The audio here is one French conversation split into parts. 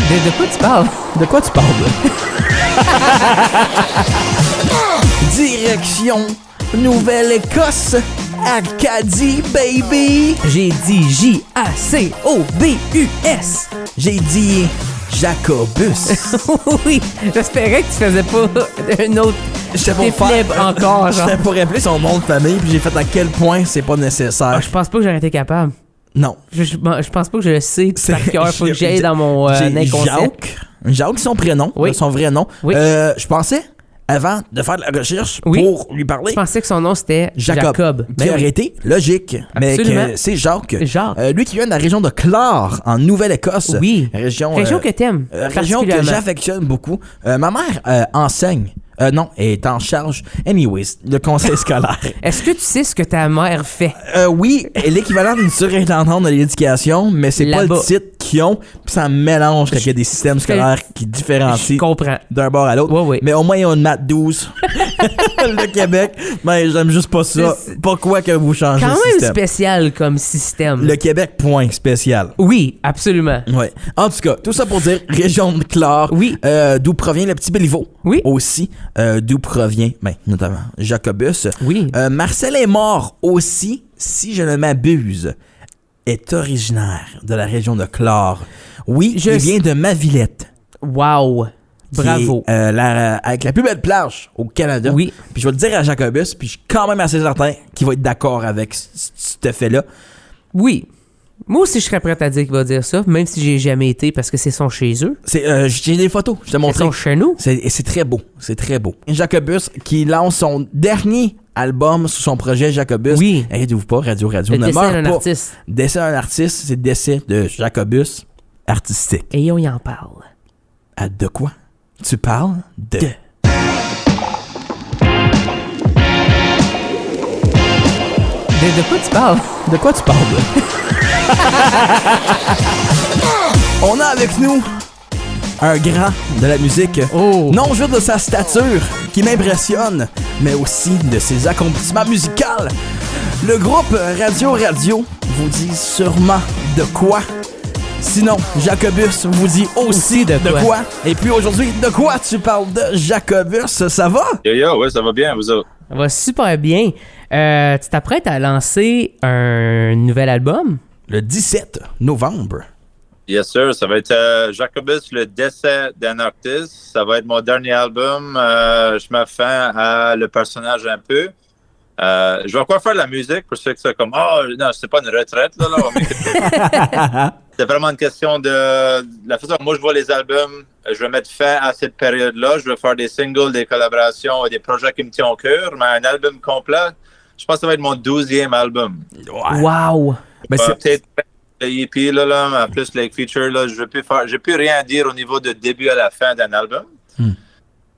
De quoi tu parles? De quoi tu parles? Direction Nouvelle-Écosse, Acadie, baby! J'ai dit J-A-C-O-B-U-S. J'ai dit Jacobus. Oui, j'espérais que tu faisais pas un autre J'étais pour déflip encore, genre. J'étais pour rappeler son nom de famille, puis j'ai fait à quel point c'est pas nécessaire. Ah, je pense pas que j'aurais été capable. Non. Je pense pas que je le sais C'est- par cœur. Faut que j'ai- j'aille dans mon J'ai inconscient. Jacques, son prénom, Oui. son vrai nom. Oui. Je pensais, avant de faire de la recherche Oui. pour lui parler, Je pensais que son nom c'était Jacob. qui Ben aurait oui. été logique, mais Absolument. que c'est Jacques. Jacques. Lui qui vient de la région de Clore, en Nouvelle-Écosse. Oui. Région Que t'aimes. région que particulièrement. j'affectionne beaucoup. Ma mère enseigne. Non, elle est en charge. Anyways, le conseil scolaire. Est-ce que tu sais ce que ta mère fait? Oui, l'équivalent d'une surintendante de l'éducation, mais c'est pas le Là-bas. titre qu'ils ont, puis ça mélange quand il y a des systèmes scolaires qui Je différencient comprends. d'un bord à l'autre. Ouais, ouais. Mais au moins, ils ont une maths 12. Le Québec, ben j'aime juste pas ça. C'est- Pourquoi que vous changez Quand le même système? spécial comme système. Le Québec, point spécial. Oui, absolument. Ouais. En tout cas, tout ça pour dire région de Clore, Oui. d'où provient le petit Béliveau. Oui. Aussi, d'où provient, notamment Jacobus. Oui. Marcel est mort aussi, si je ne m'abuse, est originaire de la région de Clore. Oui, Je il sais- vient de Mavillette. Wow. qui Bravo. est, avec la plus belle plage au Canada. Oui. Puis je vais le dire à Jacobus, puis je suis quand même assez certain qu'il va être d'accord avec ce fait-là. Oui. Moi aussi, je serais prête à dire qu'il va dire ça, même si j'ai jamais été, parce que c'est son chez eux. J'ai des photos, je te C'est montrerai. son chez nous. Et c'est très beau, c'est très beau. Jacobus qui lance son dernier album sous son projet Jacobus. Oui. Inquiétez-vous pas, Radio Le ne décès meurt d'un pas. artiste. Décès d'un artiste, c'est le décès de Jacobus artistique. Et on y en parle. À de quoi tu parles? De. De quoi tu parles? De quoi tu parles? On a avec nous un grand de la musique. Oh. Non juste de sa stature qui m'impressionne, mais aussi de ses accomplissements musicaux. Le groupe Radio vous dit sûrement de quoi. Sinon, Jacobus vous dit aussi de quoi. Et puis aujourd'hui, de quoi tu parles de Jacobus? Ça va? Yo, ouais, ça va bien, vous autres? Ça va super bien. Tu t'apprêtes à lancer un nouvel album? Le 17 novembre. Yes, sir. Ça va être Jacobus, le décès d'un artiste. Ça va être mon dernier album. Je mets fin à le personnage un peu. Je vais encore faire de la musique pour ceux qui sont comme non, c'est pas une retraite, là. C'est vraiment une question de la façon dont moi je vois les albums. Je vais mettre fin à cette période-là. Je vais faire des singles, des collaborations et des projets qui me tiennent au cœur. Mais un album complet, je pense que ça va être mon 12e album. Ouais. Wow! Ben, c'est- Peut-être le EP, là, en plus les features, là, je ne peux rien dire au niveau de début à la fin d'un album.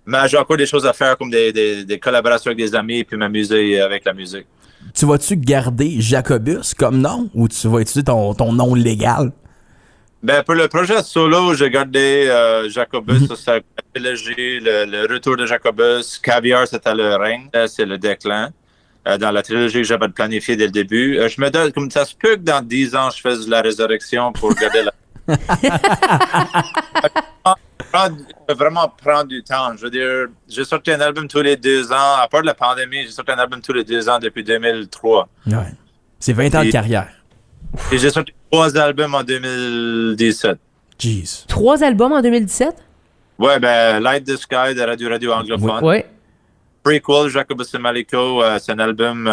Mais j'ai encore des choses à faire comme des collaborations avec des amis puis m'amuser avec la musique. Tu vas-tu garder Jacobus comme nom ou tu vas utiliser ton nom légal? Ben, pour le projet solo, j'ai gardé Jacobus, ça, c'est la trilogie, le retour de Jacobus. Caviar, c'était le règne. Là, c'est le déclin. Dans la trilogie que j'avais planifié dès le début. Je me donne, comme ça se peut que dans 10 ans, je fasse la résurrection pour garder la... Je peux vraiment prendre du temps. Je veux dire, j'ai sorti un album tous les 2 ans. À part de la pandémie, j'ai sorti un album tous les 2 ans depuis 2003. Ouais. C'est 20 ans de carrière. Et j'ai sorti 3 albums en 2017. Jeez. 3 albums en 2017? Ouais, ben, Light the Sky de Radio anglophone. Oui. Prequel, Jacobus et Maliko, c'est un album,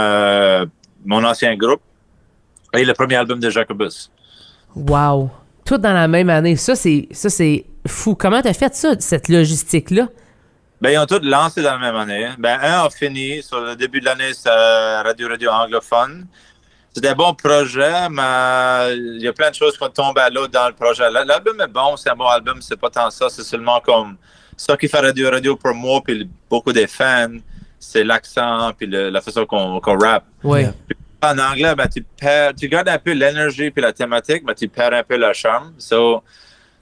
mon ancien groupe. Et le premier album de Jacobus. Wow! Tout dans la même année. Ça, c'est fou. Comment t'as fait ça, cette logistique-là? Ben, ils ont tous lancé dans la même année. Ben, un a fini. Sur le début de l'année, c'est Radio anglophone. C'est un bon projet, mais il y a plein de choses qui tombent à l'eau dans le projet. L'album est bon, c'est un bon album, c'est pas tant ça, c'est seulement comme ça qui fait Radio pour moi, puis beaucoup des fans, c'est l'accent, puis la façon qu'on rappe. Oui. Yeah. En anglais, ben, tu gardes un peu l'énergie puis la thématique, mais tu perds un peu le charme.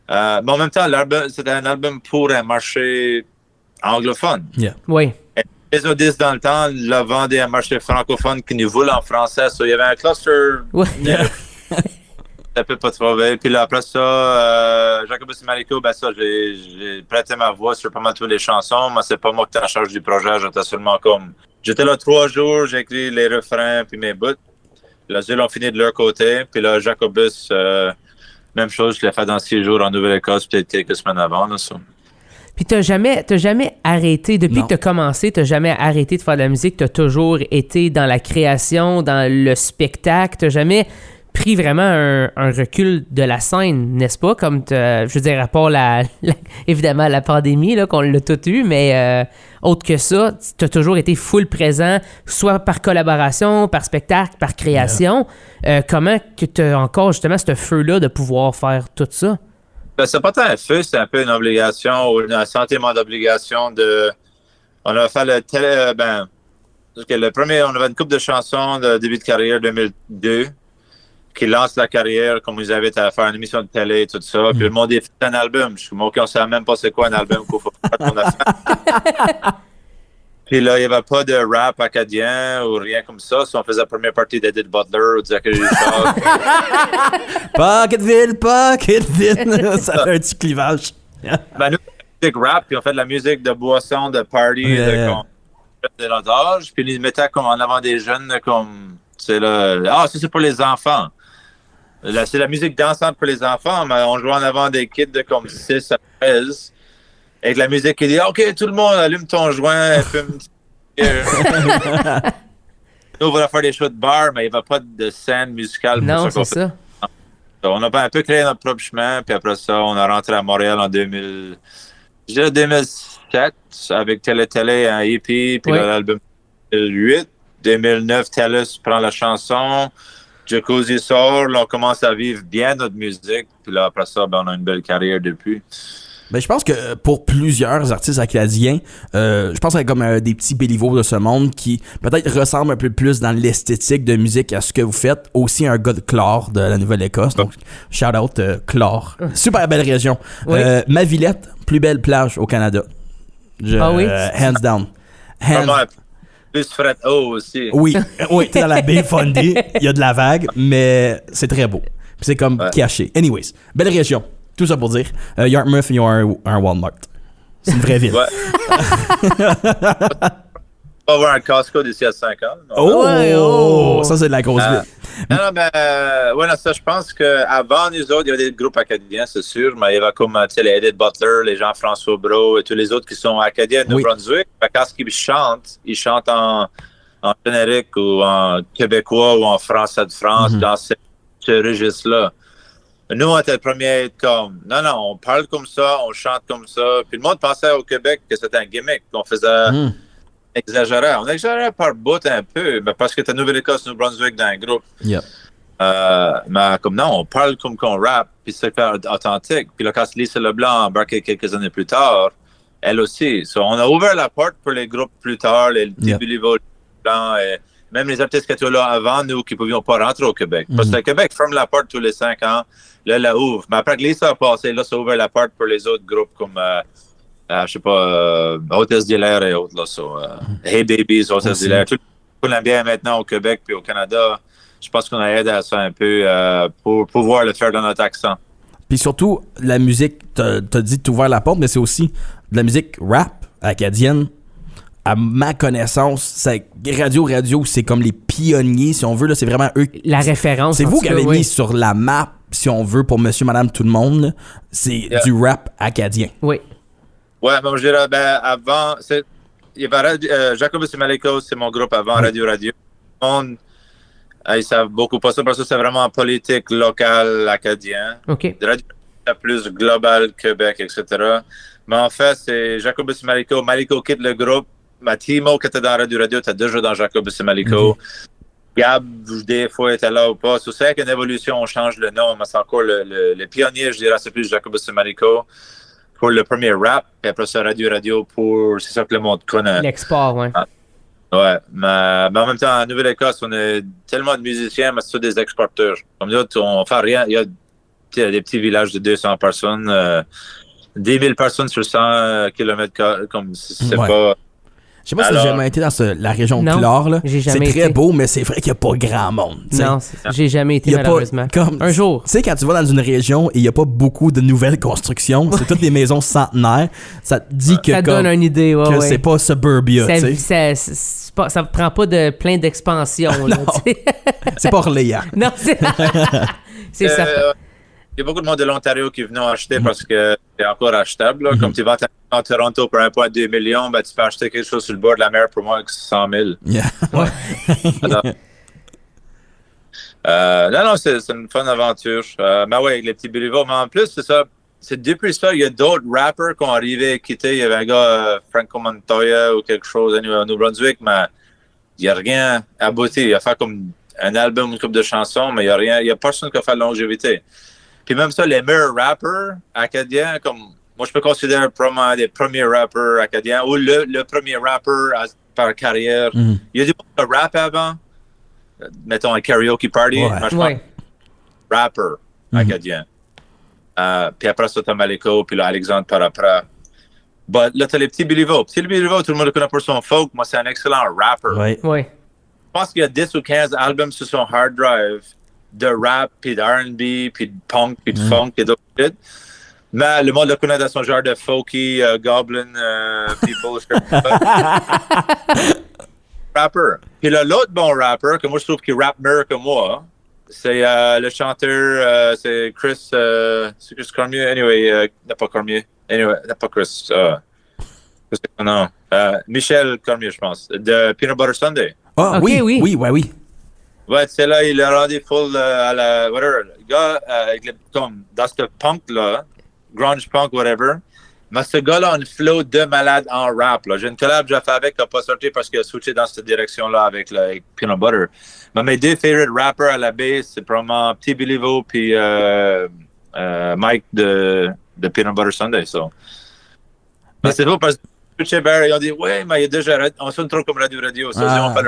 Mais en même temps, c'est un album pour un marché anglophone. Yeah. Oui. Les auditions dans le temps le vendaient à un marché francophone qui nous voulait en français. Il y avait un cluster. Ouais. Ça peut pas trouver. Puis là, après ça, Jacobus et Maliko, ben ça, j'ai prêté ma voix sur pas mal toutes les chansons. Moi, c'est pas moi qui étais en charge du projet. J'étais seulement comme... J'étais là 3 jours, j'ai écrit les refrains puis mes bouts. Là, ils ont fini de leur côté. Puis là, Jacobus, même chose, je l'ai fait dans 6 jours en Nouvelle-Écosse, peut-être quelques semaines avant. Là, ça. Puis t'as jamais arrêté, depuis que t'as commencé, t'as jamais arrêté de faire de la musique, t'as toujours été dans la création, dans le spectacle, t'as jamais pris vraiment un recul de la scène, n'est-ce pas? Comme, je veux dire, à part évidemment la pandémie, là, qu'on l'a tout eu, mais autre que ça, t'as toujours été full présent, soit par collaboration, par spectacle, par création. Comment que t'as encore justement ce feu-là de pouvoir faire tout ça? Ben, c'est pas tant un feu, c'est un peu une obligation ou un sentiment d'obligation de... On a fait le télé... le premier, on avait une couple de chansons de début de carrière 2002 qui lance la carrière, comme vous avez à faire une émission de télé et tout ça. Puis le monde est fait un album. Je suis on ne savait même pas c'est quoi un album qu'il faut faire qu'on a fait. Puis là, il n'y avait pas de rap acadien ou rien comme ça. Si on faisait la première partie d'Edith Butler ou de Zachary Richard. Pocketville! Ça fait un petit clivage. Ben, nous, musique rap, puis on fait de la musique de boisson, de party, de notre âge. Puis ils mettaient comme en avant des jeunes, comme, c'est là, ça c'est pour les enfants. Là, c'est la musique dansante pour les enfants, mais on joue en avant des kids de comme 6 à 13. Avec la musique qui dit « OK, tout le monde, allume ton joint, fume. » Nous, on va faire des shows de bar, mais il n'y a pas de scène musicale. Non, c'est ça. On a un peu créé notre propre chemin, puis après ça, on a rentré à Montréal en 2007 avec Télé, un EP, puis l'album 2008. 2009, TELUS prend la chanson, Jacuzzi sort, là, on commence à vivre bien notre musique, puis là, après ça, on a une belle carrière depuis. Ben, je pense que pour plusieurs artistes acadiens, je pense qu'il y a comme des petits béliveaux de ce monde qui peut-être ressemblent un peu plus dans l'esthétique de musique à ce que vous faites. Aussi un gars de Clore de la Nouvelle-Écosse. Donc, shout out Clore. Super belle région. Oui. Ma Villette, plus belle plage au Canada. Oui? Hands down. Plus fret haut aussi. Oui, t'es dans la baie Fundy, il y a de la vague, mais c'est très beau. Puis c'est comme caché. Anyways, belle région. Tout ça pour dire, Yarmouth, ils ont un Walmart. C'est une vraie ville. Ouais. On va avoir un Costco d'ici à 5 ans. Oh! Ça, c'est de la grosse ville. Non, ça, je pense qu'avant nous autres, il y avait des groupes acadiens, c'est sûr, mais il y avait comme les Edith Butler, les Jean-François Brault et tous les autres qui sont acadiens de New-Brunswick. Quand ils chantent en générique ou en québécois ou en français de France, dans ce registre-là. Nous, on était le premier à être comme, non, on parle comme ça, on chante comme ça. Puis le monde pensait au Québec que c'était un gimmick, qu'on faisait exagérer. On exagérait par bout un peu, mais parce que t'as Nouvelle-Écosse, New-Brunswick dans un groupe. Yep. Mais comme non, on parle comme qu'on rappe, puis c'est authentique. Puis là, quand Lisa Leblanc a embarqué quelques années plus tard, elle aussi. So, on a ouvert la porte pour les groupes plus tard, les débuts Lévo Leblanc et même les artistes qui étaient là avant nous qui ne pouvions pas rentrer au Québec. Parce que le Québec ferme la porte tous les 5 ans. Là, la ouvre. Mais après que Lisa a passé, là, ça a ouvert la porte pour les autres groupes comme, je sais pas, Hôtesse d'Hilaire et autres. Là, Hey Babies, Hôtesse d'Hilaire. Tout l'aime bien maintenant au Québec puis au Canada. Je pense qu'on a aidé à ça un peu pour pouvoir le faire dans notre accent. Puis surtout, la musique, t'as dit de t'ouvrir la porte, mais c'est aussi de la musique rap acadienne. À ma connaissance, Radio, c'est comme les pionniers, si on veut. Là, c'est vraiment eux. La référence. C'est vous qui avez mis sur la map, si on veut, pour monsieur, madame, tout le monde. Là. C'est du rap acadien. Oui. Ouais, mais je dirais, avant, il y avait Jacobus et Maliko, c'est mon groupe avant Radio. Le monde, ils savent beaucoup pas ça, parce que c'est vraiment politique locale acadien. OK. Radio, c'est plus global, Québec, etc. Mais en fait, c'est Jacobus et Maliko. Maliko quitte le groupe. Timo, qui était dans Radio, était déjà dans Jacobus et Maliko. Gab, des fois, était là ou pas. C'est qu'une évolution, on change le nom, mais c'est encore le pionnier, je dirais, c'est plus Jacobus et Maliko pour le premier rap, et après ça, Radio pour... C'est ça que le monde connaît. L'export, ouais. Ouais, mais en même temps, en Nouvelle-Écosse, on a tellement de musiciens, mais c'est tous des exporteurs. Comme nous autres, on fait rien. Il y a des petits villages de 200 personnes, 10 000 personnes sur 100 km, comme c'est pas... Je sais pas si t'as jamais été dans la région de Clare, là. J'ai jamais c'est très été. beau, mais c'est vrai qu'il n'y a pas grand monde. T'sais. Non, j'ai jamais été, malheureusement. Un jour. Tu sais, quand tu vas dans une région et il n'y a pas beaucoup de nouvelles constructions, c'est toutes des maisons centenaires, ça te dit que ça donne une idée, que c'est pas suburbia. Ça prend pas de plein d'expansion. C'est pas Orléans. Non, c'est ça. Il y a beaucoup de monde de l'Ontario qui venait acheter parce que c'est encore achetable. Là. Comme tu vas à Toronto pour 1,2 million, ben, tu peux acheter quelque chose sur le bord de la mer pour moins que 100 000. Yeah. Ouais. Non, c'est une fun aventure. Mais oui, les petits Béliveau. Mais en plus, c'est ça. C'est depuis ça, il y a d'autres rappers qui ont arrivé à quitter. Il y avait un gars, Franco Montoya ou quelque chose, au Nouveau-Brunswick, mais il n'y a rien abouti. Il a fait comme un album, une couple de chansons, mais il n'y a personne qui a fait de longévité. Puis même ça, les meilleurs rappers acadiens, comme moi je peux considérer probablement des premiers rappers acadiens ou le premier rappeur par carrière. Il y a du monde de rap avant, mettons un karaoke party, mais je pense rapper acadien. Puis après ça, t'as Maliko, puis là, Alexandre par après. But là, t'as les petits Béliveau. Petit Béliveau, tout le monde le connaît pour son folk. Moi, c'est un excellent rapper. Oui. Je pense qu'il y a 10 ou 15 albums sur son hard drive de rap, puis de R&B, puis de punk, puis de funk, et d'autres shit. Mais le monde le connaît dans son genre de folky, goblin, people, rapper. Puis là, l'autre bon rapper, que moi je trouve qu'il rappe mieux que moi, c'est le chanteur, c'est Chris Cormier, anyway, pas Cormier, anyway, pas Chris, non, Michel Cormier, je pense, de Peanut Butter Sunday. Ah, okay, oui. Ouais, c'est là, il a rendu full à la, whatever, le gars, comme, dans ce punk-là, grunge punk, whatever, mais ce gars-là a une flow de malade en rap, là. J'ai une collab que j'ai fait avec, qui n'a pas sorti parce qu'il a switché dans cette direction-là avec Peanut Butter. Mais mes deux favorite rappers à la base, c'est probablement Petit Béliveau puis Mike de Peanut Butter Sunday, so. Mais c'est faux parce que switché Barry, ils ont dit, ouais, mais il y a déjà, on sonne trop comme radio, ça, on fait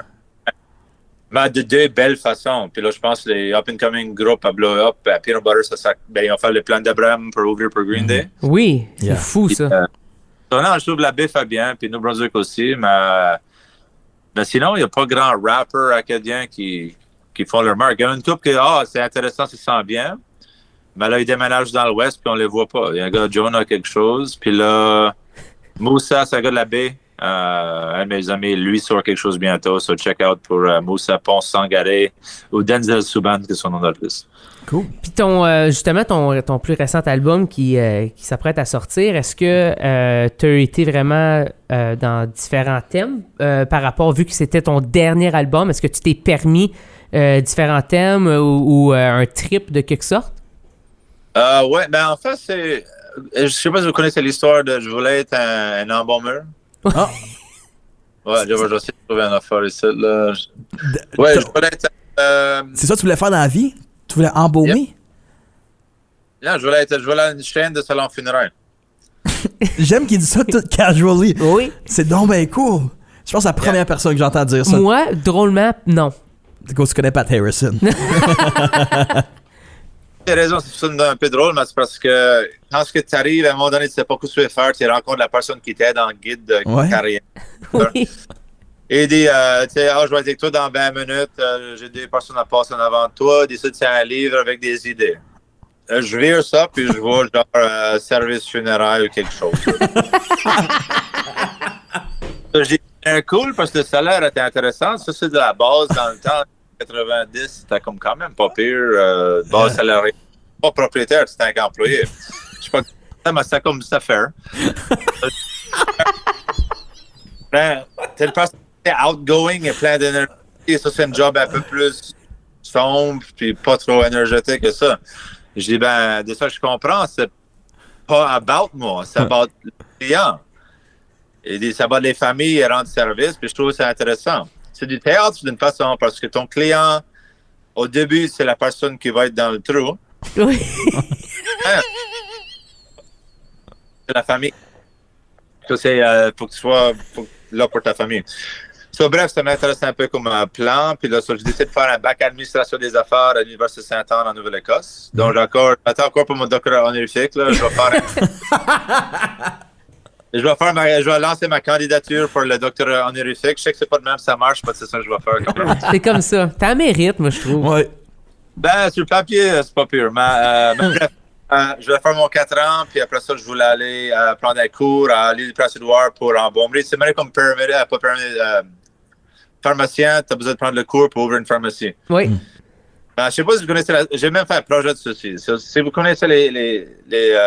mais de deux belles façons. Puis là, je pense que les up-and-coming groupes à blow up, à Peanut Butter, ils ont fait le plan d'Abraham pour ouvrir pour Green Day. Oui, c'est fou, ça. Non, je trouve la baie fait bien, puis New Brunswick aussi, mais sinon, il n'y a pas grand rappers acadiens qui font leur marque. Il y a une couple qui, c'est intéressant, ça sent bien, mais là, ils déménagent dans l'Ouest, puis on les voit pas. Il y a un gars, John a quelque chose, puis là, Moussa, c'est un gars de la baie. Un de mes amis, lui, sort quelque chose bientôt. So, check out pour Moussa Ponce Sangaré ou Denzel Souban, qui est son nom d'artiste. Cool. Puis justement, ton plus récent album qui s'apprête à sortir, est-ce que tu as été vraiment dans différents thèmes par rapport, vu que c'était ton dernier album, est-ce que tu t'es permis différents thèmes ou un trip de quelque sorte? Ouais, ben en fait, je sais pas si vous connaissez l'histoire de je voulais être un embaumeur. Ah. Ouais, je vais essayer de trouver une affaire ici. Là. Ouais, je voulais être. C'est ça que tu voulais faire dans la vie? Tu voulais embaumer? Non, je voulais être une chaîne de salon funéraire. J'aime qu'il dise ça tout casually. Oui. C'est donc bien cool. Je pense que c'est la première personne que j'entends dire ça. Moi, drôlement, non. Du coup, tu connais Pat Harrison. Tu as raison, c'est un peu drôle, mais c'est parce que quand tu arrives, à un moment donné, tu ne sais pas quoi tu veux faire, tu rencontres la personne qui t'aide dans le guide de carrière. Oui. Et il dit, je vais être avec toi dans 20 minutes, j'ai des personnes à passer en avant de toi, il décide de faire un livre avec des idées. Je vire ça, puis je vois genre service funéraire ou quelque chose. Je dis, c'est cool parce que le salaire était intéressant, ça c'est de la base dans le temps. 90, c'était comme quand même pas pire. Base salariée. Pas propriétaire, c'était un employé. Je sais pas, mais c'était comme ça faire. T'es une personne outgoing et plein d'énergie. Et ça, c'est un job un peu plus sombre puis pas trop énergétique que ça. Je dis, de ça, je comprends, c'est pas about moi, c'est about le client. Il dit, c'est about les familles et rendre service, puis je trouve ça intéressant. C'est du théâtre d'une façon, parce que ton client, au début, c'est la personne qui va être dans le trou. Oui. C'est la famille. Faut que tu sois là pour ta famille. Bref, ça m'intéresse un peu comme un plan. Puis là, j'ai décidé de faire un bac administration des affaires à l'Université Saint-Anne en Nouvelle-Écosse. Donc, j'attends encore pour mon doctorat honorifique. Là, je vais faire Je vais lancer ma candidature pour le doctorat honorifique. Je sais que c'est pas de même, ça marche, mais c'est ça que je vais faire quand même. C'est comme ça. T'as un mérite, moi, je trouve. Ouais. Ben, sur le papier, c'est pas pire. Mais bref, je vais faire mon 4 ans, puis après ça, je voulais aller prendre des cours à l'île du Prince-Édouard pour embaumer. C'est même comme pharmacien, tu as besoin de prendre le cours pour ouvrir une pharmacie. Oui. Je ne sais pas si vous connaissez, j'ai même fait un projet de ceci. Si vous connaissez les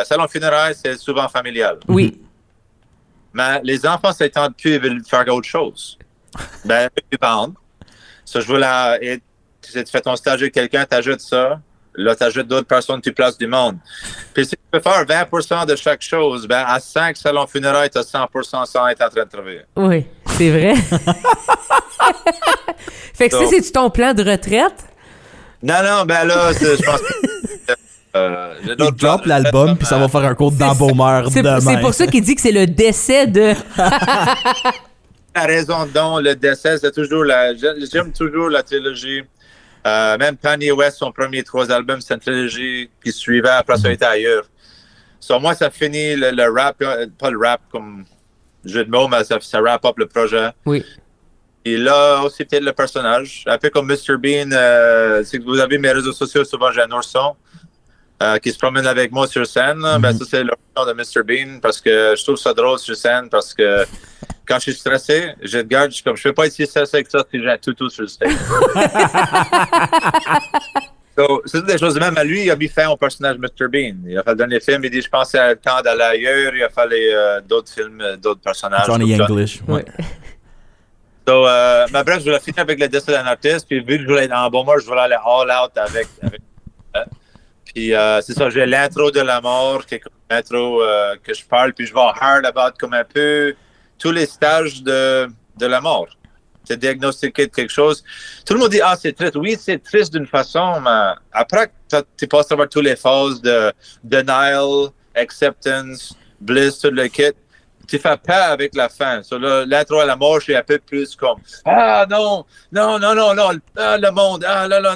salons funéraires, c'est souvent familial. Oui. Mais les enfants, ça ne tente plus, ils veulent faire autre chose. Ben, ils vendent. Ça, je voulais, tu fais ton stage avec quelqu'un, tu ajoutes ça. Là, tu ajoutes d'autres personnes, tu places du monde. Puis si tu peux faire 20% de chaque chose, ben à 5 salons funéraires, tu as 100% sans être en train de travailler. Oui, c'est vrai. Fait que ça, c'est-tu ton plan de retraite? Non, ben là, je pense que... Il drop l'album, puis ça va faire un cours d'embaumeur demain. C'est pour ça qu'il dit que c'est le décès de... La raison dont le décès, c'est toujours j'aime toujours la trilogie. Même Kanye West, son premier 3 albums, c'est une trilogie qui suivait, après ça a été ailleurs. Moi, ça finit le rap, pas le rap comme jeu de mots, mais ça wrap up le projet. Oui. Et là, aussi peut-être le personnage. Un peu comme Mr. Bean, c'est que vous avez mes réseaux sociaux, souvent j'ai un ourson qui se promène avec moi sur scène. Ben, ça, c'est l'ourson de Mr. Bean parce que je trouve ça drôle sur scène parce que quand je suis stressé, je te garde, je peux pas être si stressé avec ça si j'ai un toutou sur le stage. C'est des choses de même. À lui, il a mis fin au personnage Mr. Bean. Il a fait le dernier film, il dit, je pensais à le temps d'aller ailleurs. Il a fait d'autres films, d'autres personnages. Johnny English. Ouais. Mais bref, je voulais finir avec le décès d'un artiste. Puis vu que je voulais être en bon mode, je voulais aller all out avec puis c'est ça, j'ai l'intro de la mort, qui est comme l'intro que je parle. Puis je vais hard about comme un peu tous les stages de la mort. C'est diagnostiqué de quelque chose. Tout le monde dit, c'est triste. Oui, c'est triste d'une façon, mais après, tu passes à travers toutes les phases de denial, acceptance, bliss, tout le kit. Tu fais pas avec la fin. L'intro à la mort, je suis un peu plus comme, non, le monde,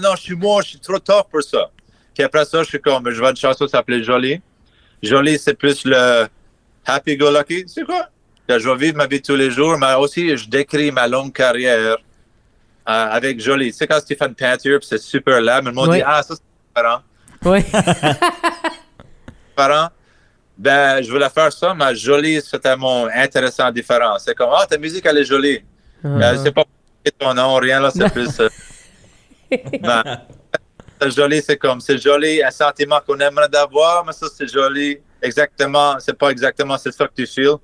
non, je suis mort, je suis trop tough pour ça. Puis après ça, je suis comme, je vois une chanson qui s'appelait Jolie. Jolie, c'est plus le happy-go-lucky. C'est quoi? Je vais vivre ma vie tous les jours, mais aussi, je décris ma longue carrière avec Jolie. Tu sais, quand tu fais une peinture, puis c'est super laid, mais le monde dit, ça, c'est différent. Oui. Différent. Ben, je voulais faire ça, mais Jolie, c'était mon intéressant différent. C'est comme, ta musique, elle est jolie. C'est pas ton nom, rien, là, c'est plus... Jolie, c'est joli, un sentiment qu'on aimerait d'avoir, mais ça, c'est joli. Exactement, c'est pas exactement, c'est ça que tu feels.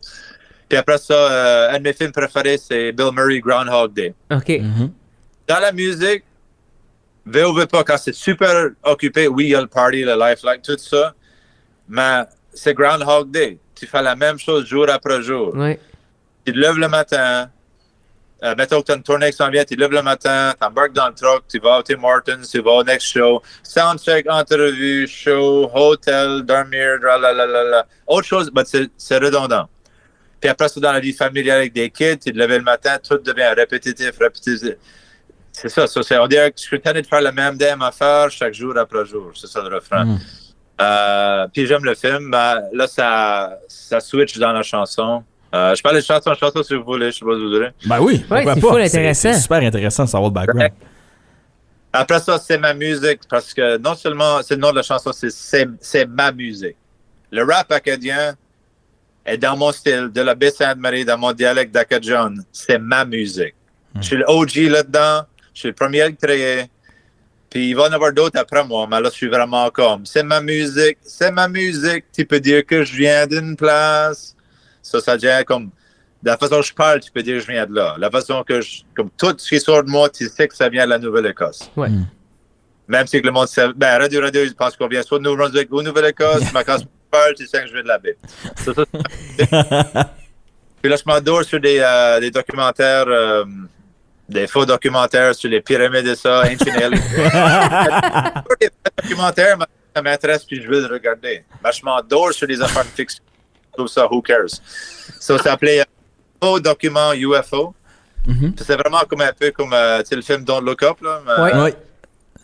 Puis après ça, un de mes films préférés, c'est Bill Murray, Groundhog Day. OK. Dans la musique, veut pas, quand c'est super occupé, oui, il y a le party, le life, like, tout ça, mais c'est Groundhog Day. Tu fais la même chose jour après jour. Oui. Tu te lèves le matin, mettons que tu as une tournée qui s'en vient, tu te lèves le matin, tu embarques dans le truck, tu vas au Tim Hortons, tu vas au next show, soundcheck, entrevue, show, hotel, dormir, autre chose, mais c'est redondant. Puis après, c'est dans la vie familiale avec des kids, tu te lèves le matin, tout devient répétitif. C'est ça, on dirait que je suis tanné de faire la même affaire chaque jour après jour. C'est ça le refrain. Puis j'aime le film. Là, ça switch dans la chanson. Je parle de chanson si vous voulez, je sais pas si vous voulez. Ben oui, c'est full intéressant. C'est super intéressant de savoir le background. Après ça, c'est ma musique, parce que non seulement c'est le nom de la chanson, c'est ma musique. Le rap acadien est dans mon style, de la Baie-Sainte-Marie, dans mon dialecte d'Acadien. C'est ma musique. Je suis le OG là-dedans, je suis le premier à le créer. Puis il va y en avoir d'autres après moi, mais là, je suis vraiment comme, c'est ma musique. Tu peux dire que je viens d'une place. Ça devient comme, de la façon que je parle, tu peux dire que je viens de là. La façon que comme tout ce qui sort de moi, tu sais que ça vient de la Nouvelle-Écosse. Ouais. Même si le monde sait, Radio, je pense qu'on vient soit de Nouveau-Brunswick ou Nouvelle-Écosse, mais quand je parle, tu sais que je viens de la baie. Puis là, je m'endors sur des documentaires, des faux documentaires sur les pyramides et ça, Ancient Aliens. Des documentaires, ça m'intéresse puis je veux le regarder. Mais je m'endors sur des affaires de fiction. Je trouve ça, who cares? Ça s'appelait faux document UFO. C'est vraiment comme un peu comme le film Don't Look Up. Là, oui.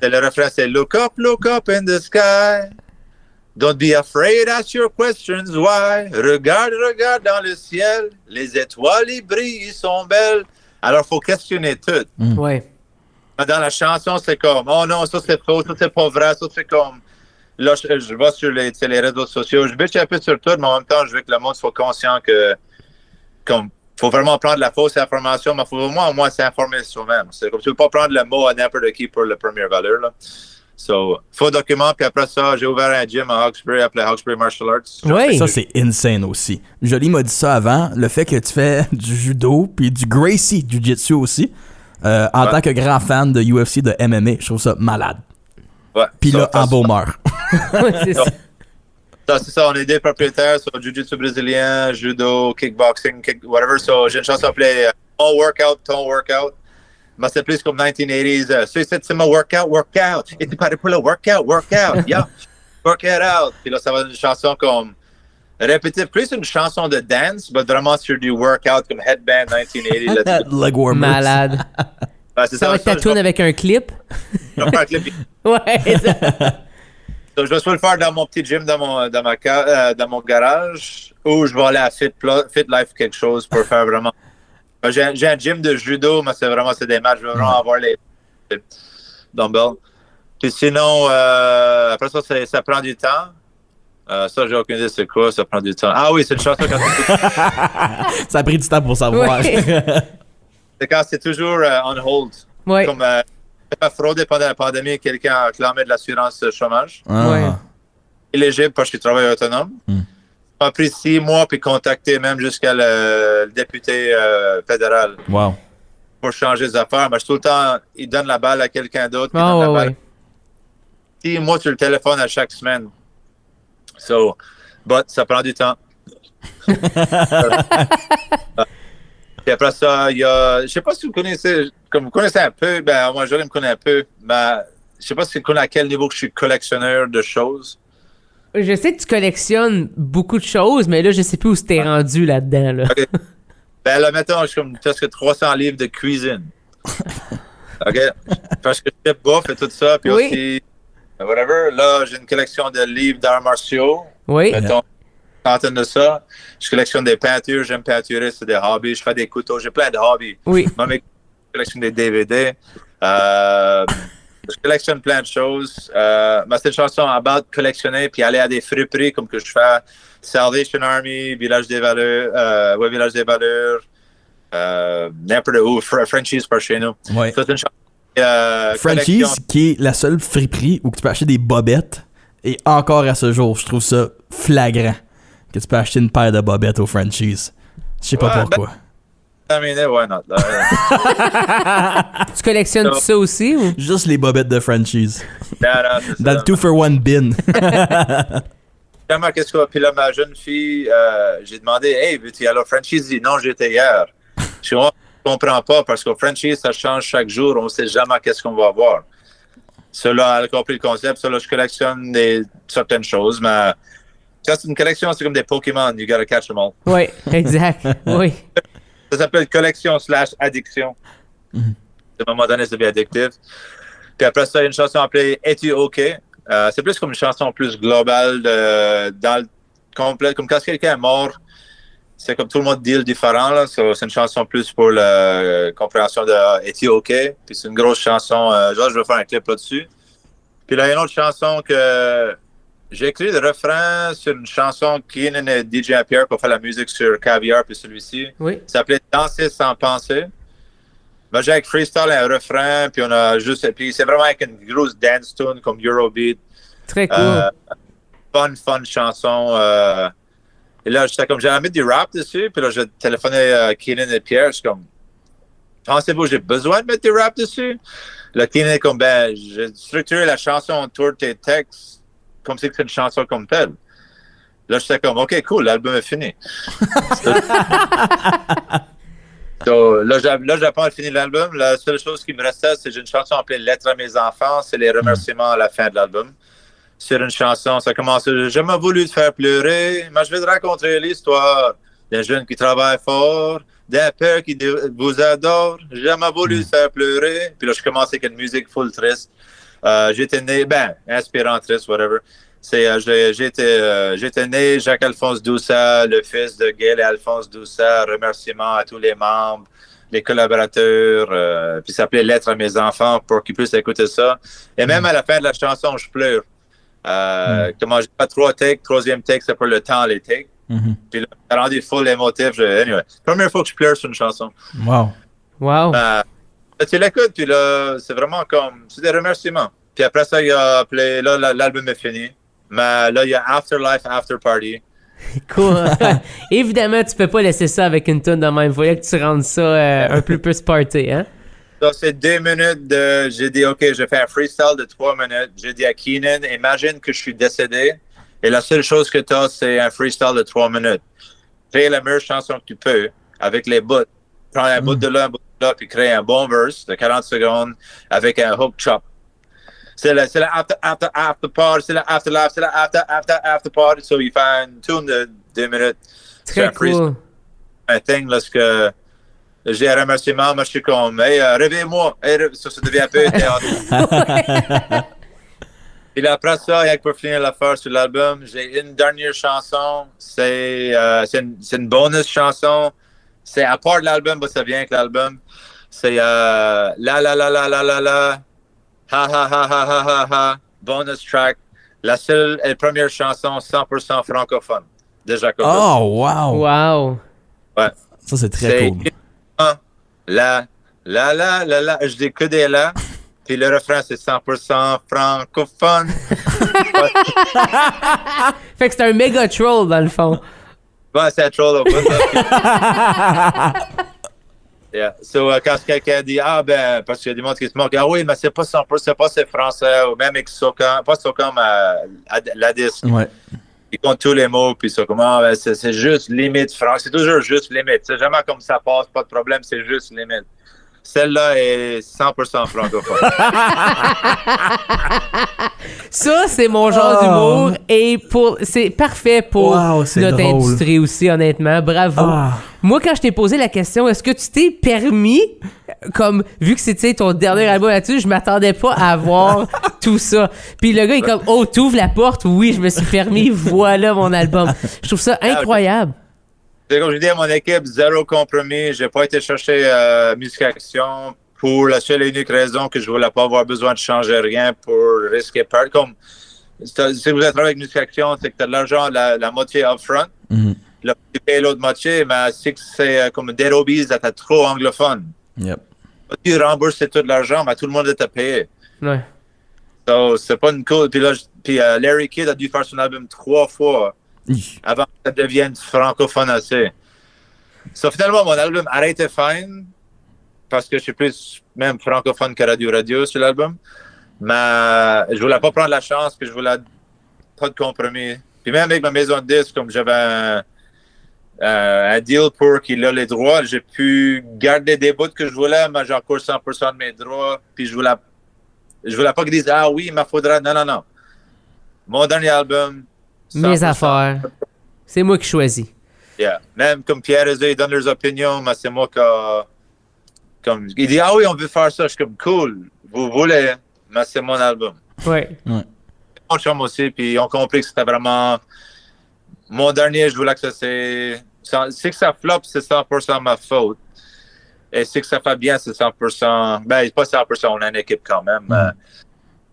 Le refrain, c'est look up in the sky. Don't be afraid, ask your questions why. Regarde, regarde dans le ciel. Les étoiles, ils brillent, ils sont belles. Alors, il faut questionner tout. Ouais. Dans la chanson, c'est comme, oh non, ça c'est faux, ça c'est pas vrai, ça c'est comme. Là, je vais sur les réseaux sociaux, je bitch un peu sur tout, mais en même temps, je veux que le monde soit conscient que, comme, faut vraiment prendre la fausse information, mais faut au moins s'informer soi-même. C'est comme, tu peux pas prendre le mot à n'importe qui pour la première valeur, là. So, faux document, puis après ça, j'ai ouvert un gym à Hawkesbury, appelé Hawkesbury Martial Arts. Oui. Ça, c'est insane aussi. Jolie m'a dit ça avant, le fait que tu fais du judo, puis du Gracie Jiu-Jitsu aussi. En tant que grand fan de UFC, de MMA, je trouve ça malade. Ouais. Puis là, en Beaumeur. C'est ça. C'est ça, on est des propriétaires sur Jiu-Jitsu brésilien, judo, kickboxing, whatever. So, j'ai une chanson appelée Ton Workout. Mais c'est plus comme 1980s. So, c'est mon workout. Et tu parles pour le workout. Yeah, work it out. Puis là, ça va être une chanson comme répétitive, plus une chanson de dance, mais vraiment sur du workout comme Headband 1980. Leg warmers. Malade. C'est Ça va être ta tune avec un clip. Je vais faire un clip. Ouais. So, je vais soit le faire dans mon petit gym, dans mon garage, ou je vais aller à Fit Life quelque chose pour faire vraiment. J'ai un gym de judo, mais c'est des matchs. Je veux vraiment avoir les dumbbells. Puis sinon, après ça, ça prend du temps. Ça, j'ai aucune idée c'est quoi, ça prend du temps. Ah oui, c'est une chanson quand Ça a pris du temps pour savoir. Ouais. c'est quand c'est toujours on hold. Ouais. Comme pas fraudé pendant la pandémie, quelqu'un a clamé de l'assurance chômage. Ouais. Éligible parce qu'il travaille autonome. Ça m'a pris 6 mois puis contacté même jusqu'à le député fédéral Wow. pour changer les affaires. Mais tout le temps, il donne la balle à quelqu'un d'autre. Ah, donne la balle. ouais. 6 mois sur le téléphone à chaque semaine. So, but ça prend du temps. Puis après ça, il y a. Je sais pas si vous connaissez. Comme vous connaissez un peu, ben moi, je me connais un peu. Mais je sais pas si vous connaissez à quel niveau que je suis collectionneur de choses. Je sais que tu collectionnes beaucoup de choses, mais là, je sais plus où t'es rendu là-dedans. Là. Okay. Ben là, mettons, je suis comme presque 300 livres de cuisine. OK? Parce que je fais bouffe et tout ça. Puis Oui. aussi, whatever. Là, j'ai une collection de livres d'arts martiaux. Oui. Mettons, une centaine de ça. Je collectionne des peintures. J'aime peinturer. C'est des hobbies. Je fais des couteaux. J'ai plein de hobbies. Oui. Moi, je collectionne des DVD. Je collectionne plein de choses. Mais c'est une chanson about collectionner puis aller à des friperies comme que je fais. Salvation Army, Village des Valeurs, Village des Valeurs, n'importe où, Frenchies par chez nous. Ouais. Ça, c'est une chanson. Frenchies, collection. qui est la seule friperie où tu peux acheter des bobettes. Et encore à ce jour, je trouve ça flagrant que tu peux acheter une paire de bobettes au Frenchies. Je sais pas Ouais, pourquoi. I mean, why not? Tu collectionnes So- ça aussi ou? Juste les bobettes de Frenchies. C'est Dans le 2-for-1 bin. Finalement, qu'est-ce que. Puis là, ma jeune fille, j'ai demandé, hey, veux-tu aller au Frenchies? Elle dit, non, j'étais hier. Je ne comprends pas parce qu'au Frenchies, ça change chaque jour. On ne sait jamais qu'est-ce qu'on va avoir. Cela, elle a compris le concept. Cela, je collectionne certaines choses, mais quand c'est une collection, c'est comme des Pokémon. You gotta catch them all. Oui, exact. Oui. Ça s'appelle collection/addiction. À un moment donné, c'est bien addictif. Puis après ça, il y a une chanson appelée Es-tu OK? C'est plus comme une chanson plus globale dans le complet. Comme quand quelqu'un est mort, c'est comme tout le monde deal différent. Là. So, c'est une chanson plus pour la compréhension de Es-tu OK? Puis c'est une grosse chanson. Genre, je vais faire un clip là-dessus. Puis là, il y a une autre chanson que j'ai écrit le refrain sur une chanson qui est une DJ Pierre pour faire la musique sur Caviar, puis celui-ci. Oui. Ça s'appelait Danser sans penser. Ben, j'ai avec freestyle un refrain, puis on a juste. Puis c'est vraiment avec une grosse dance tune comme Eurobeat. Très cool. Fun chanson. Et là, j'étais comme, j'allais mettre du rap dessus, puis là, j'ai téléphoné à Keenan et Pierre. Je suis comme, pensez-vous, j'ai besoin de mettre du rap dessus? Là, Keenan est comme, ben, j'ai structuré la chanson autour de tes textes comme si c'était une chanson comme telle. Là, j'étais comme, OK, cool, l'album est fini. So, là, j'apprends à finir l'album. La seule chose qui me restait, c'est j'ai une chanson appelée Lettre à mes enfants. C'est les remerciements à la fin de l'album. Sur une chanson, ça commence. Je m'ai voulu te faire pleurer, mais je vais te raconter l'histoire d'un jeune qui travaille fort, d'un père qui vous adore. Je m'ai voulu te faire pleurer. Puis là, je commence avec une musique full triste. J'étais né, inspirant, triste, whatever. J'étais né Jacques-Alphonse Doucet, le fils de Gail et Alphonse Doucet. Remerciements à tous les membres, les collaborateurs. Puis ça s'appelait Lettres à mes enfants pour qu'ils puissent écouter ça. Et même à la fin de la chanson, je pleure. Comment j'ai pas 3 takes, 3e take, c'est pour le temps, les takes. Puis là, ça a rendu full émotif. Anyway, première fois que je pleure sur une chanson. Wow. Tu l'écoutes, puis là, c'est vraiment comme, c'est des remerciements. Puis après ça, il y a appelé, là, l'album est fini. Mais là, il y a Afterlife, After Party. Cool. Évidemment, tu peux pas laisser ça avec une tune de même. Il fallait que tu rendes ça un peu plus party, hein? Ça, c'est 2 minutes de... J'ai dit, OK, je fais un freestyle de 3 minutes. J'ai dit à Keenan, imagine que je suis décédé et la seule chose que tu as, c'est un freestyle de 3 minutes. Crée la meilleure chanson que tu peux avec les bouts. Prends un bout de là, un bout de là, puis crée un bon verse de 40 secondes avec un hook chop. C'est la after party, c'est la afterlife, c'est la after party. So, il fait une tune de 2 minutes. Très cool. Un thing, lorsque j'ai un remerciement, moi, je suis comme, hey, réveille-moi. Hey, ça devient un peu théâtre. Puis après ça, pour finir l'affaire sur l'album, j'ai une dernière chanson. C'est une bonus chanson. C'est à part de l'album, ça vient avec l'album. C'est la la la la la la la. Ha ha ha ha ha ha ha, bonus track, la seule et première chanson 100% francophone de Jacobus. Oh, wow! Ouais. Ça, c'est très cool. La, je dis que des la, puis le refrain, c'est 100% francophone. Fait que c'est un méga troll, dans le fond. Ouais, c'est un troll au bout. Yeah. So, quand quelqu'un dit, parce qu'il y a des gens qui se moquent, oui, mais c'est pas 100%, c'est français, ou même avec Socan, pas Socan, mais la disque. Ouais. Ils comptent tous les mots, puis ça, c'est juste limite français. C'est toujours juste limite. C'est jamais comme ça passe, pas de problème, c'est juste limite. Celle-là est 100% francophone. Ça, c'est mon genre d'humour et c'est parfait pour notre industrie aussi, honnêtement. Bravo. Moi, quand je t'ai posé la question, est-ce que tu t'es permis, comme, vu que c'était ton dernier album là-dessus, je m'attendais pas à voir tout ça. Puis le gars, il est comme, oh, t'ouvres la porte? Oui, je me suis permis, voilà mon album. Je trouve ça incroyable. Comme je dis à mon équipe, 0 compromis. J'ai pas été chercher Musique Action pour la seule et unique raison que je voulais pas avoir besoin de changer rien pour risquer perdre. Comme, si vous êtes avec Musique Action, c'est que tu as de l'argent, la moitié upfront. Là, tu payes l'autre moitié, mais si c'est comme des robies, t'es trop anglophone. Yep. Tu rembourses tout l'argent, mais tout le monde est à payer. Ouais. So, c'est pas une cool. Puis Larry Kidd a dû faire son album 3 fois. Avant que ça devienne francophone assez. So, finalement, mon album aurait été fine parce que je suis plus même francophone que radio sur l'album. Mais je voulais pas prendre la chance, que je voulais pas de compromis. Puis même avec ma maison de disques, comme j'avais un deal pour qu'il ait les droits, j'ai pu garder des bouts que je voulais, mais j'ai encore 100% de mes droits. Puis je voulais pas qu'ils disent, ah oui, il m'en faudra. Non. Mon dernier album, 100%. Mes affaires. C'est moi qui choisis. Yeah. Même comme Pierre et ils donnent leurs opinions, mais c'est moi qui... Comme, il dit, ah oui, on veut faire ça. Je suis comme, cool, vous voulez, mais c'est mon album. Ouais. Mon chum aussi, puis ils ont compris que c'était vraiment... Mon dernier, je voulais que ça c'est... Si que ça flop, c'est 100% ma faute. Et si que ça fait bien, c'est 100%... Ben, pas 100%, on a une équipe quand même.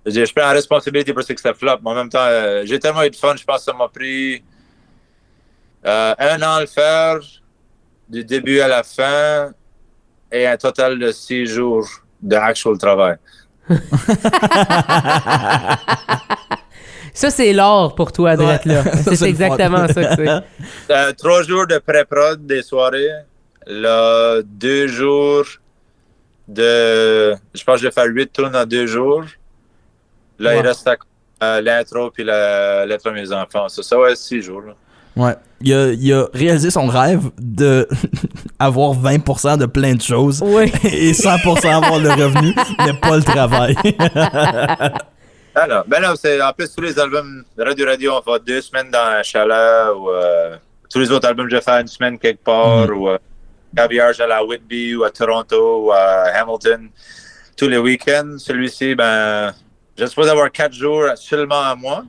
Je prends la responsabilité pour ce que ça flop, mais en même temps, j'ai tellement eu de fun, je pense que ça m'a pris 1 an à le faire, du début à la fin, et un total de 6 jours de actual travail. Ça, c'est l'or pour toi, Drette, là. C'est exactement ça que c'est. 3 jours de pré-prod, des soirées. Là, 2 jours de... Je pense que je vais faire 8 tours en 2 jours. Là, il reste l'intro puis la lettre à mes enfants. Ça va être 6 jours. Là. Ouais. Il a réalisé son rêve de avoir 20% de plein de choses et 100% avoir le revenu, mais pas le travail. Ben non, c'est en plus tous les albums de Radio, on fait 2 semaines dans un chalet ou tous les autres albums, je fais 1 semaine quelque part ou Caviar, j'allais à Whitby ou à Toronto ou à Hamilton tous les week-ends. Celui-ci, ben, je suppose avoir 4 jours seulement à moi.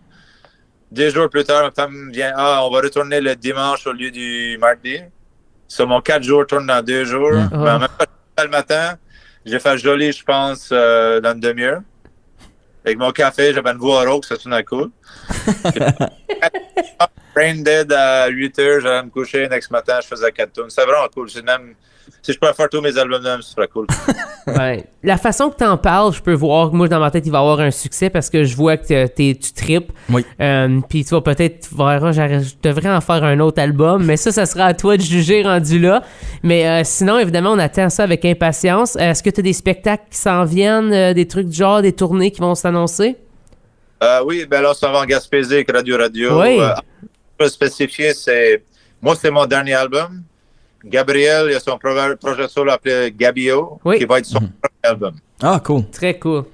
2 jours plus tard, ma femme vient, on va retourner le dimanche au lieu du mardi. So, mon 4 jours tourne dans 2 jours. Mais en même temps, le matin, j'ai fait joli, je pense, dans une demi-heure. Avec mon café, j'avais une voix rauque, ça sonnait cool. Brain dead à 8 heures, j'allais me coucher. Next matin, je faisais 4 tunes. C'est vraiment cool. Si je pouvais faire tous mes albums d'hommes, ce serait cool. Ouais. La façon que t'en parles, je peux voir que moi, dans ma tête, il va y avoir un succès parce que je vois que tu tripes. Oui. Puis tu vas peut-être voir, je devrais en faire un autre album, mais ça sera à toi de juger rendu là. Mais sinon, évidemment, on attend ça avec impatience. Est-ce que tu as des spectacles qui s'en viennent, des trucs du genre, des tournées qui vont s'annoncer? Oui, ben là, on s'en va en Gaspésie avec Radio. Oui. Je peux spécifier, c'est mon dernier album. Gabriel, il a son projet solo appelé Gabio, qui va être son premier album. Ah, cool. Très cool.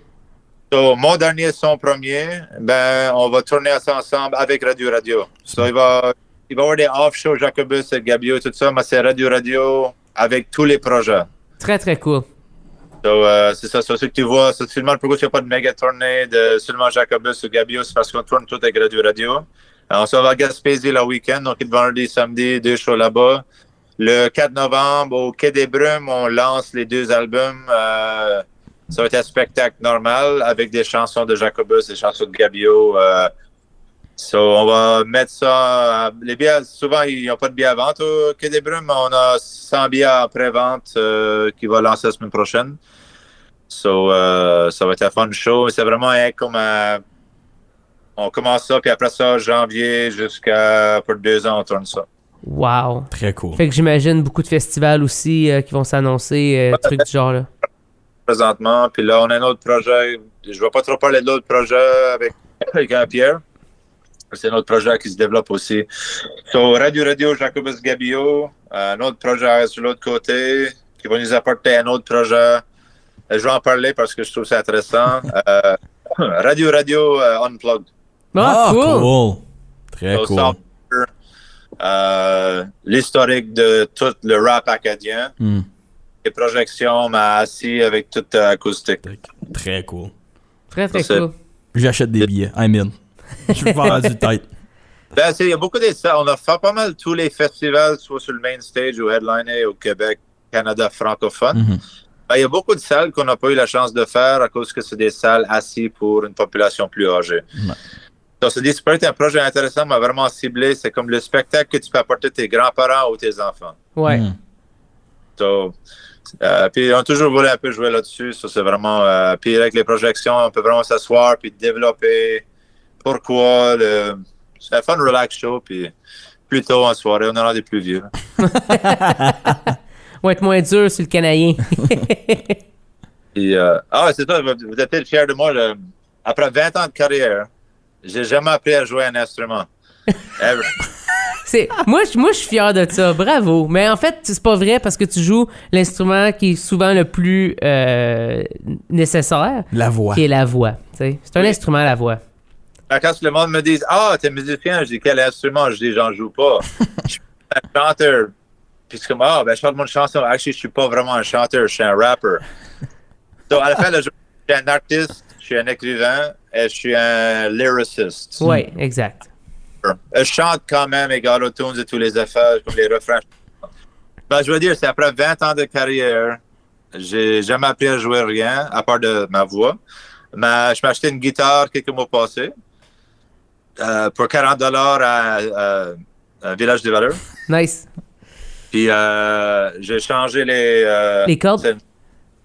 So, mon dernier, son premier, ben, on va tourner ça ensemble avec Radio. So, il va y avoir des off-shows, Jacobus et Gabio et tout ça, mais c'est Radio avec tous les projets. Très, très cool. So, c'est ça, c'est ce que tu vois. C'est seulement pourquoi il n'y a pas de méga tournée de seulement Jacobus ou Gabio, c'est parce qu'on tourne tout avec Radio. On s'en va à Gaspésie le week-end, donc vendredi, samedi, 2 shows là-bas. Le 4 novembre, au Quai des Brumes, on lance les 2 albums. Ça va être un spectacle normal avec des chansons de Jacobus, des chansons de Gabio. On va mettre ça... les billets, souvent, ils n'ont pas de billets à vente au Quai des Brumes, mais on a 100 billets en pré-vente qui va lancer la semaine prochaine. Ça va être un fun show. C'est vraiment comme... on commence ça, puis après ça, janvier jusqu'à... Pour 2 ans, on tourne ça. Wow. Très cool. Fait que j'imagine beaucoup de festivals aussi qui vont s'annoncer, trucs du genre là. Présentement, puis là, on a un autre projet. Je ne vais pas trop parler de l'autre projet avec Pierre. C'est un autre projet qui se développe aussi. So, Radio, Jacobus Gabio, un autre projet sur l'autre côté qui va nous apporter un autre projet. Je vais en parler parce que je trouve ça intéressant. Radio Unplugged. Cool. Très cool. L'historique de tout le rap acadien. Les projections, mais assis avec toute acoustique. Très cool. Très, très cool. J'achète des billets. I'm in. Je vais faire du tête. Ben, il y a beaucoup de salles. On a fait pas mal tous les festivals, soit sur le main stage ou headliner au Québec, Canada francophone. Ben, il y a beaucoup de salles qu'on n'a pas eu la chance de faire à cause que c'est des salles assises pour une population plus âgée. Donc, ça peut être un projet intéressant, mais vraiment ciblé. C'est comme le spectacle que tu peux apporter tes grands-parents ou tes enfants. Ouais. Puis on a toujours voulu un peu jouer là-dessus. Ça, c'est vraiment... puis avec les projections, on peut vraiment s'asseoir puis développer pourquoi. C'est un fun relax show. Puis plus tôt en soirée, on aura des plus vieux. On va être moins dur sur le canadien. Puis, c'est ça. Vous êtes peut-être fiers de moi. Après 20 ans de carrière, j'ai jamais appris à jouer un instrument. Ever. Moi, je suis fier de ça. Bravo. Mais en fait, c'est pas vrai parce que tu joues l'instrument qui est souvent le plus nécessaire. La voix. Qui est la voix. T'sais. C'est un instrument, la voix. Quand le monde me dit « Ah, t'es musicien », je dis « Quel instrument ?» Je dis « J'en joue pas. » Je suis un chanteur. Puis c'est comme « Ah, ben je chante mon chanson. » Actually, je suis pas vraiment un chanteur, je suis un rapper. Donc, à la fin de la journée, je suis un artiste, je suis un écrivain et je suis un lyriciste. Oui, exact. Je chante quand même les auto-tunes et tous les effets, comme les refrains. Ben, je veux dire, c'est après 20 ans de carrière, j'ai jamais appris à jouer rien, à part de ma voix. Mais je m'ai acheté une guitare quelques mois passés pour 40$ à Village des Valeurs. Nice. Puis j'ai changé les cordes?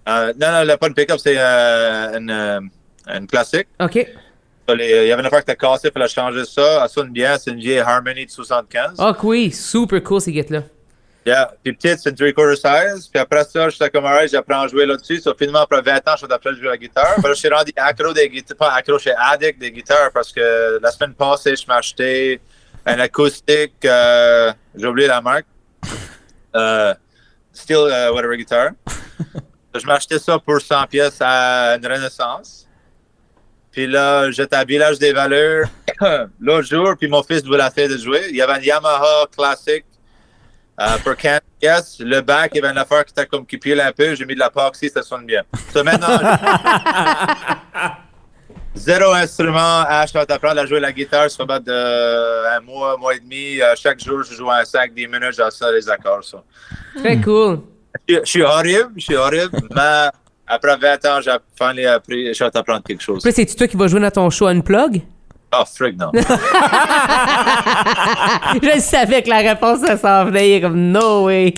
Non, pas une pick-up, c'est une classique. OK. Il y avait une affaire qui était cassée, il fallait changer ça. Elle sonne bien, c'est une vieille Harmony de 75. Ah oui, super cool ces guettes-là. Yeah, puis petite, c'est une 3/4 size. Puis après ça, j'étais comme, alright, j'apprends à jouer là-dessus. So, finalement, après 20 ans, je suis appris à jouer à la guitare. Puis là, je suis rendu accro des guitares, pas accro, je suis addict des guitares parce que la semaine passée, je m'ai acheté un acoustique, j'ai oublié la marque, Steel whatever guitar. Je m'ai acheté ça pour 100 pièces à une Renaissance. Puis là, j'étais à Village des Valeurs l'autre jour, puis mon fils voulait la faire de jouer. Il y avait un Yamaha classique pour 15 pièces. Le back, il y avait une affaire qui était comme qui pile un peu. J'ai mis de la Poxy, ça sonne bien. So maintenant, Zéro instrument. Ash, je vais t'apprendre à jouer la guitare. Ça va un mois et demi. Chaque jour, je joue un 5-10 minutes. J'enseigne les accords. Ça. Très cool. Je suis horrible. Mais après 20 ans, j'ai finally appris. Je vais t'apprendre quelque chose. Puis c'est-tu toi qui vas jouer dans ton show Unplug? Oh, frig, non. Je savais que la réponse, ça s'en venait. Comme, no way.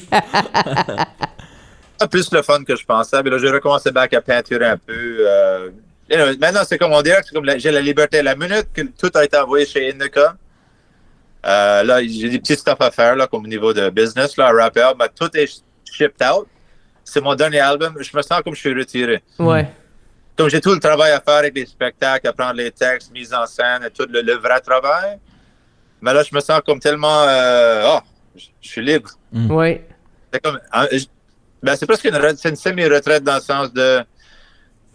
C'est plus le fun que je pensais. Mais là, j'ai recommencé back à peinturer un peu. Maintenant, c'est comme on dirait, c'est comme j'ai la liberté. La minute que tout a été envoyé chez Indica, là, j'ai des petits stuff à faire, là, comme au niveau de business, là, à wrap up, mais tout est shipped out. C'est mon dernier album. Je me sens comme je suis retiré. Ouais. Donc, j'ai tout le travail à faire avec les spectacles, apprendre les textes, mise en scène et tout le vrai travail. Mais là, je me sens comme tellement... je suis libre. Ouais. C'est comme... c'est presque une semi-retraite dans le sens de...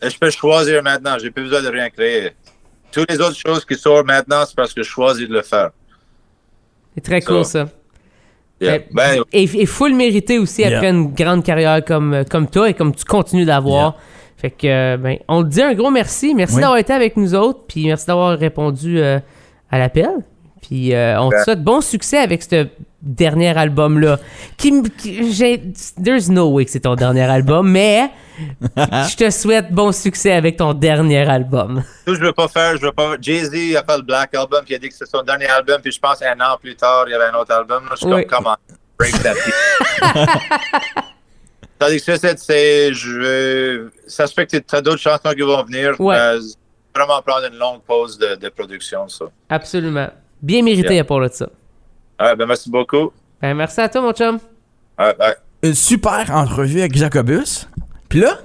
Je peux choisir maintenant. J'ai plus besoin de rien créer. Toutes les autres choses qui sortent maintenant, c'est parce que je choisis de le faire. C'est très cool, ça. Yeah. Et full mérité aussi après une grande carrière comme toi et comme tu continues d'avoir. Fait que, on te dit un gros merci. Merci d'avoir été avec nous autres. Puis merci d'avoir répondu à l'appel. Puis on te souhaite bon succès avec ce dernier album-là. There's no way que c'est ton dernier album, mais je te souhaite bon succès avec ton dernier album. Tout, je veux pas faire. Jay-Z a fait le Black Album, puis il a dit que c'est son dernier album, puis je pense un an plus tard, il y avait un autre album. Là, je suis comme, comment break that piece. Tandis que ça se fait que tu as d'autres chansons qui vont venir. Vraiment prendre une longue pause de production, ça. Absolument. Bien mérité à part de ça. Merci beaucoup. Merci à toi, mon chum. Une super entrevue avec Jacobus. Puis là,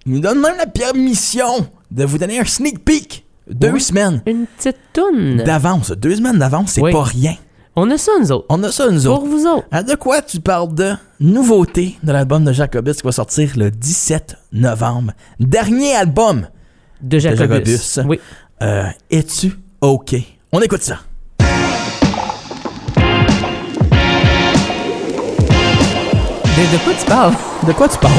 il nous donne même la permission de vous donner un sneak peek. 2 semaines. Une petite toune. D'avance. 2 semaines d'avance, c'est pas rien. On a ça, nous autres. Pour vous autres. De quoi tu parles de nouveauté de l'album de Jacobus qui va sortir le 17 novembre. Dernier album de Jacobus. Oui. Es-tu OK? On écoute ça. De quoi tu parles? De quoi tu parles?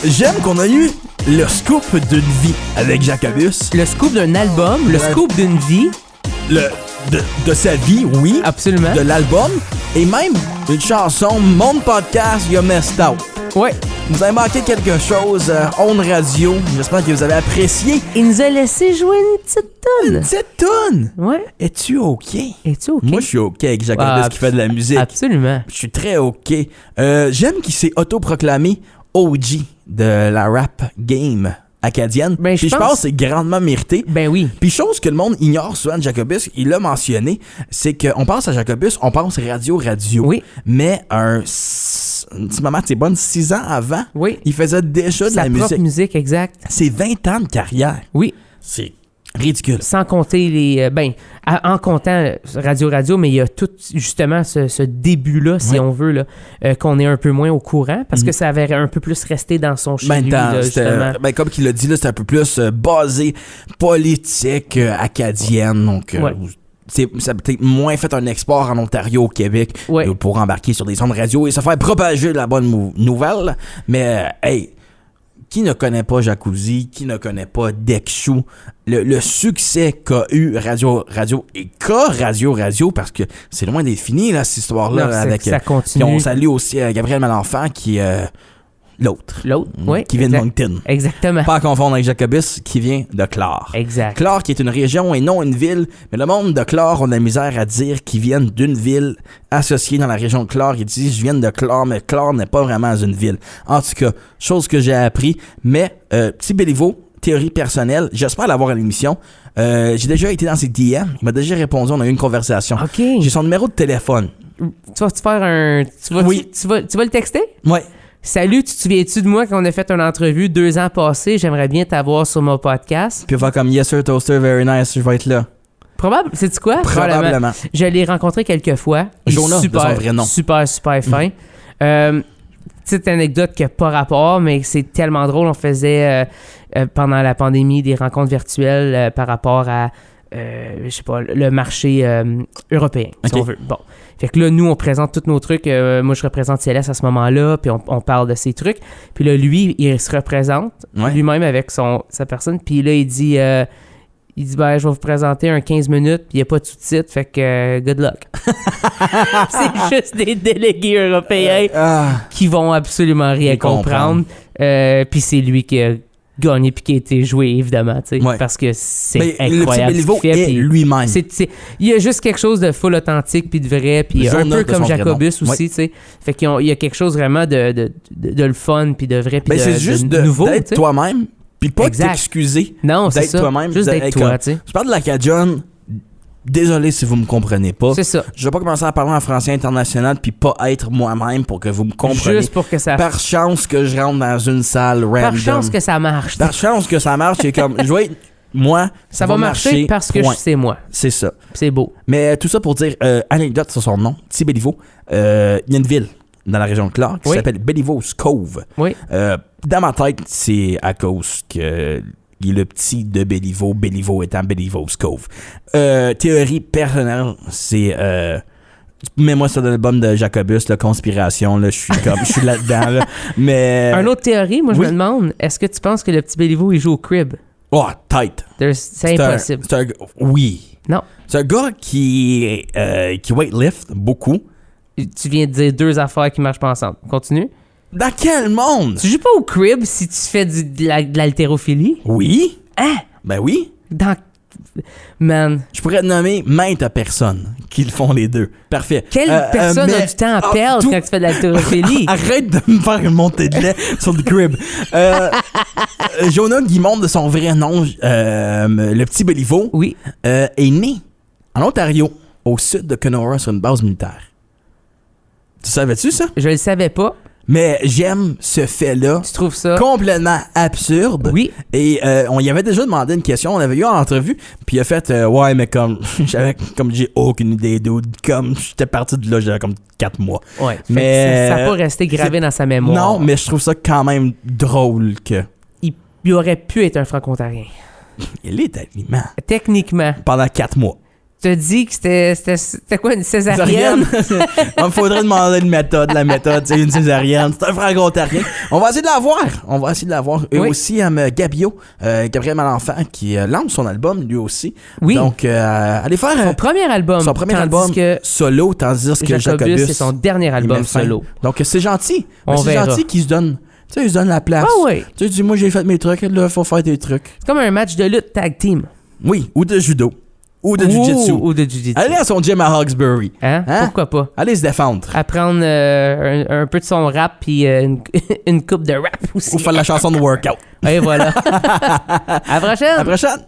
J'aime qu'on a eu le scoop d'une vie avec Jacobus. Le scoop d'un album, le scoop d'une vie. De sa vie, oui. Absolument. De l'album. Et même une chanson, mon podcast, You Messed Out. Ouais. Vous avez manqué quelque chose, On Radio. J'espère que vous avez apprécié. Il nous a laissé jouer une petite toune. Une petite toune? Ouais. Es-tu OK? Moi, je suis OK avec Jacobus qui fait de la musique. Absolument. Je suis très OK. J'aime qu'il s'est autoproclamé OG de la rap game acadienne. Puis je pense que c'est grandement mérité. Ben oui. Puis chose que le monde ignore souvent de Jacobus, il l'a mentionné, c'est qu'on pense à Jacobus, on pense radio. Oui. Mais un petit moment, c'est bon, 6 ans avant, il faisait déjà de la musique. Sa propre musique, exact. C'est 20 ans de carrière. Oui. C'est ridicule. Sans compter les... en comptant radio, mais il y a tout, justement, ce début-là, si on veut, là, qu'on est un peu moins au courant, parce que ça avait un peu plus resté dans son chez lui, là, justement. Comme il l'a dit, là, c'est un peu plus basé politique acadienne, donc... ça a peut-être moins fait un export en Ontario, au Québec, pour embarquer sur des ondes radio et se faire propager la bonne nouvelle. Mais, qui ne connaît pas Jacuzzi, qui ne connaît pas Dexchou, le succès qu'a eu Radio, et qu'a Radio, parce que c'est loin d'être fini, là, cette histoire-là. Non, avec, ça continue. On salue aussi Gabriel Malenfant, qui l'autre, oui. Qui vient de Moncton. Exactement. Pas à confondre avec Jacobus, qui vient de Clare. Exact. Clare, qui est une région et non une ville, mais le monde de Clare, on a la misère à dire qu'ils viennent d'une ville associée dans la région de Clare. Ils disent, je viens de Clare, mais Clare n'est pas vraiment une ville. En tout cas, chose que j'ai appris. Mais, petit Béliveau, théorie personnelle, j'espère l'avoir à l'émission. J'ai déjà été dans ses DM, il m'a déjà répondu, on a eu une conversation. OK. J'ai son numéro de téléphone. Tu vas-tu faire un... Tu vas le texter? Ouais. Salut, tu te souviens-tu de moi quand on a fait une entrevue 2 ans passés? J'aimerais bien t'avoir sur mon podcast. Puis il va comme Yes sir, toaster, very nice, je vais être là. Sais-tu quoi? Probablement. Je l'ai rencontré quelques fois. Jonas, de son vrai nom. Super fin. Petite anecdote qui n'a pas rapport, mais c'est tellement drôle. On faisait pendant la pandémie des rencontres virtuelles par rapport à je sais pas, le marché européen, si Ok. on veut. Bon. Fait que là, nous, on présente tous nos trucs. Moi, je représente CLS à ce moment-là, puis on parle de ses trucs. Puis là, lui, il se représente Ouais. lui-même avec sa personne. Puis là, il dit, ben, je vais vous présenter un 15 minutes, puis il n'y a pas de sous-titres, fait que good luck. C'est juste des délégués européens qui vont absolument rien Ils comprendre. Puis c'est lui qui a gagné puis qui a été joué, évidemment, tu sais, Ouais. parce que c'est Mais incroyable. le petit ce qu'il Béliveau fait, est puis lui-même. il y a juste quelque chose de full authentique puis de vrai, puis Je un note peu de comme son Jacobus prénom. aussi, tu sais. Fait qu'il y a quelque chose vraiment de le fun puis de vrai puis Ben, c'est de juste nouveau, tu d'être sais. toi-même, puis pas Exact. t'excuser. Non, c'est d'être ça. toi-même, Juste d'être d'être toi, comme- tu sais. Je parle de la Cajun. Désolé si vous me comprenez pas. C'est ça. Je vais pas commencer à parler en français international puis pas être moi-même pour que vous me compreniez. Juste pour que ça... Par chance que je rentre dans une salle random. Par chance que ça marche. Par chance que ça marche, c'est comme, je vais être moi, Ça va marcher parce que point. c'est moi. C'est ça. C'est beau. Mais tout ça pour dire, anecdote sur son nom, Petit Béliveau. Il y a une ville dans la région de Clark qui Oui. s'appelle Bélivo's Cove. Oui. Dans ma tête, c'est à cause que il est le petit de Béliveau, Béliveau étant Bélivo's Cove. Théorie personnelle, c'est... mets-moi sur l'album de Jacobus, la conspiration, là, je suis là-dedans. Là. Mais... Une autre théorie, moi, je oui. me demande, est-ce que tu penses que le petit Béliveau, il joue au crib? Oh, tight. C'est impossible. Oui. Non. C'est un gars qui weightlift beaucoup. Tu viens de dire deux affaires qui marchent pas ensemble. Continue. Dans quel monde? Tu joues pas au crib si tu fais de l'haltérophilie? Oui. Hein? Ben oui. Man. Je pourrais te nommer maintes personnes qui le font les deux. Parfait. Quelle personne a mais- du temps à perdre quand tu fais de l'haltérophilie? Arrête de me faire une montée de lait sur le crib. Jonah Guimond, de son vrai nom, le petit Béliveau, Oui. est né en Ontario, au sud de Kenora, sur une base militaire. Tu savais-tu ça? Je le savais pas. Mais j'aime ce fait-là. Tu trouves ça? Complètement absurde. Oui. Et on y avait déjà demandé une question, on avait eu en entrevue, puis il a fait ouais, mais comme j'ai aucune idée d'où, comme j'étais parti de là, j'avais comme 4 mois. Ouais. Fait Mais- que ça n'a pas resté gravé dans sa mémoire. Non, mais je trouve ça quand même drôle que Il aurait pu être un franco-ontarien. il est aliment Techniquement. pendant 4 mois. Tu as dit que c'était quoi, une césarienne? Il faudrait demander la méthode, c'est une césarienne, c'est un franco-ontarien. On va essayer de la voir. Et Oui. aussi Gabio, Gabriel Malenfant, qui lance son album lui aussi. Oui. Donc, allez faire Son premier album. son premier tandis album que solo, tandis que Jacobus, Jacobus, c'est son dernier il album met fin. solo. Donc, c'est gentil. On Mais c'est verra. gentil qu'ils se donnent. Tu sais, ils se donnent la place. Ah oui. Tu sais, dis moi j'ai fait mes trucs, là, faut faire tes trucs. C'est comme un match de lutte tag team. Oui, ou de judo. Ou de jiu-jitsu. Ou de jiu-jitsu. Allez à son gym à Hawkesbury. Hein? Hein? Pourquoi pas? Allez se défendre. Apprendre un peu de son rap puis une coupe de rap aussi. Ou faire la chanson de workout. Et voilà. À la prochaine! À la prochaine!